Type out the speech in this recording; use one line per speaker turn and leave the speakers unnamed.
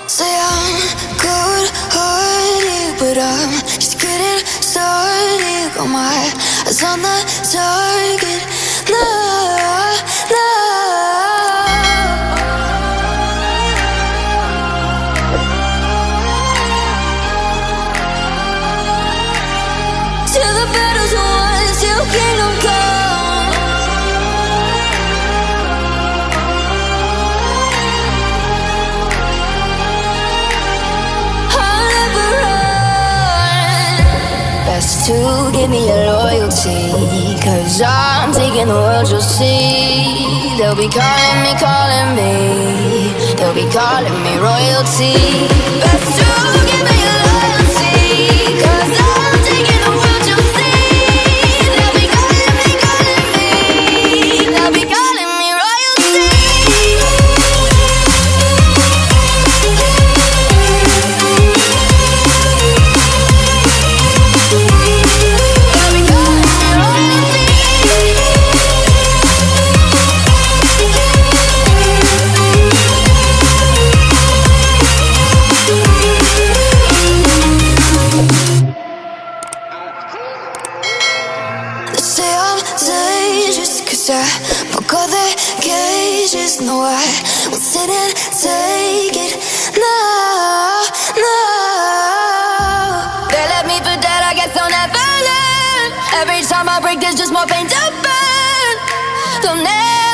Say I'm good-hearted, but I'm just getting started. Got my eyes on the target. No, no. Till the battle's won, till kingdom come. I'll never run. Best to give me your loyalty, 'cause I'm taking the world, you'll see. They'll be calling me, they'll be calling me royalty. Best to give me your loyalty, 'cause I'm taking the world, you'll see. They'll be calling me, they'll be calling me royalty. They'll be calling me royalty. They say I'm dangerous, 'cause I broke all their cages. No, I won't sit and take it. No, no. They left me for dead, I guess I'll never learn. Every time I break, there's just more pain to burn. They'll never